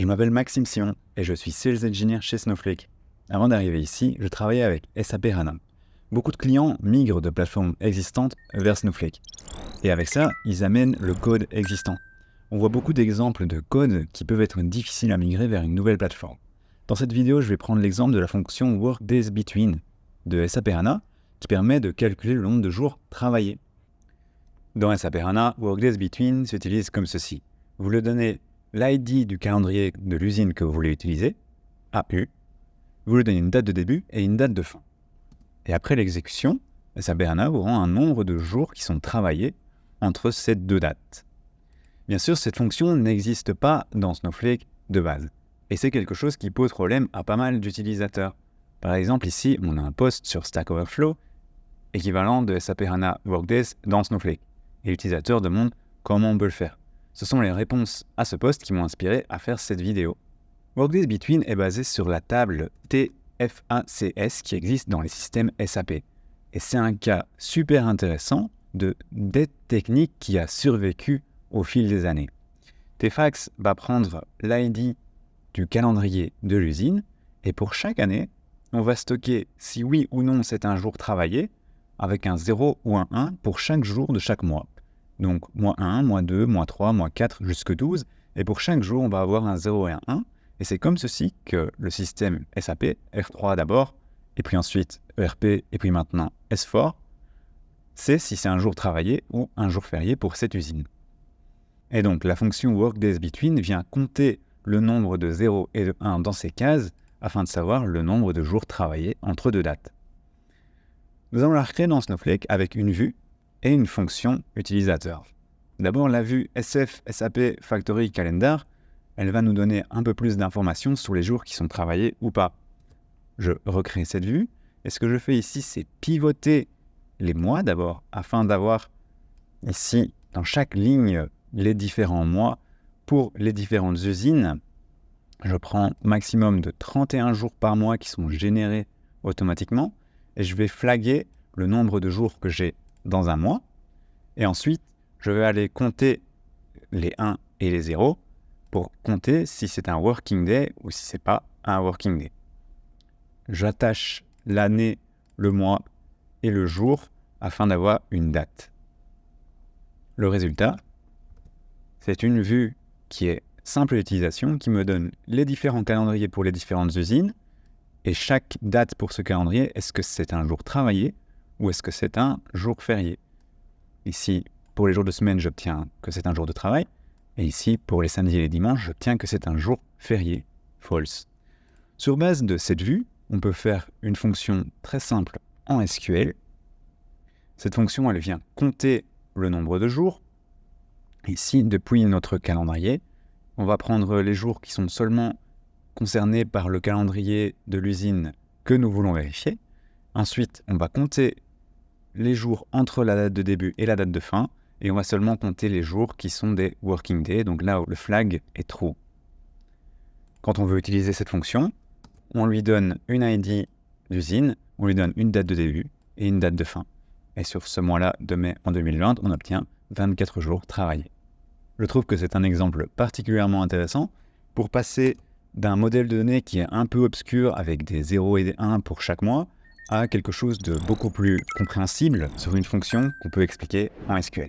Je m'appelle Maxime Simon et je suis Sales Engineer chez Snowflake. Avant d'arriver ici, je travaillais avec SAP HANA. Beaucoup de clients migrent de plateformes existantes vers Snowflake. Et avec ça, ils amènent le code existant. On voit beaucoup d'exemples de code qui peuvent être difficiles à migrer vers une nouvelle plateforme. Dans cette vidéo, je vais prendre l'exemple de la fonction WorkDaysBetween de SAP HANA qui permet de calculer le nombre de jours travaillés. Dans SAP HANA, WorkDaysBetween s'utilise comme ceci. Vous lui donnez l'ID du calendrier de l'usine que vous voulez utiliser, AU, vous lui donnez une date de début et une date de fin. Et après l'exécution, SAP HANA vous rend un nombre de jours qui sont travaillés entre ces deux dates. Bien sûr, cette fonction n'existe pas dans Snowflake de base. Et c'est quelque chose qui pose problème à pas mal d'utilisateurs. Par exemple, ici, on a un post sur Stack Overflow, équivalent de SAP HANA Workdays dans Snowflake. Et l'utilisateur demande comment on peut le faire. Ce sont les réponses à ce post qui m'ont inspiré à faire cette vidéo. WorkDaysBetween est basé sur la table TFACS qui existe dans les systèmes SAP. Et c'est un cas super intéressant d'aide technique qui a survécu au fil des années. TFACS va prendre l'ID du calendrier de l'usine et pour chaque année, on va stocker si oui ou non c'est un jour travaillé avec un 0 ou un 1 pour chaque jour de chaque mois. Donc, mois 1, mois 2, mois 3, mois 4, jusque 12. Et pour chaque jour, on va avoir un 0 et un 1. Et c'est comme ceci que le système SAP, R3 d'abord, et puis ensuite ERP, et puis maintenant S4, sait si c'est un jour travaillé ou un jour férié pour cette usine. Et donc, la fonction WorkDaysBetween vient compter le nombre de 0 et de 1 dans ces cases afin de savoir le nombre de jours travaillés entre deux dates. Nous allons la recréer dans Snowflake avec une vue et une fonction utilisateur. D'abord, la vue SF SAP Factory Calendar, elle va nous donner un peu plus d'informations sur les jours qui sont travaillés ou pas. Je recrée cette vue, et ce que je fais ici, c'est pivoter les mois d'abord, afin d'avoir ici, dans chaque ligne, les différents mois pour les différentes usines. Je prends maximum de 31 jours par mois qui sont générés automatiquement, et je vais flaguer le nombre de jours que j'ai dans un mois, et ensuite, je vais aller compter les 1 et les 0 pour compter si c'est un working day ou si c'est pas un working day. J'attache l'année, le mois et le jour afin d'avoir une date. Le résultat, c'est une vue qui est simple d'utilisation, qui me donne les différents calendriers pour les différentes usines, et chaque date pour ce calendrier, est-ce que c'est un jour travaillé ou est-ce que c'est un jour férié? Ici, pour les jours de semaine, j'obtiens que c'est un jour de travail. Et ici, pour les samedis et les dimanches, j'obtiens que c'est un jour férié, false. Sur base de cette vue, on peut faire une fonction très simple en SQL. Cette fonction, elle vient compter le nombre de jours. Ici, depuis notre calendrier, on va prendre les jours qui sont seulement concernés par le calendrier de l'usine que nous voulons vérifier. Ensuite, on va compter les jours entre la date de début et la date de fin, et on va seulement compter les jours qui sont des working days, donc là où le flag est true. Quand on veut utiliser cette fonction, on lui donne une ID d'usine, on lui donne une date de début et une date de fin. Et sur ce mois-là de mai en 2020, on obtient 24 jours travaillés. Je trouve que c'est un exemple particulièrement intéressant pour passer d'un modèle de données qui est un peu obscur avec des 0 et des 1 pour chaque mois à quelque chose de beaucoup plus compréhensible sur une fonction qu'on peut expliquer en SQL.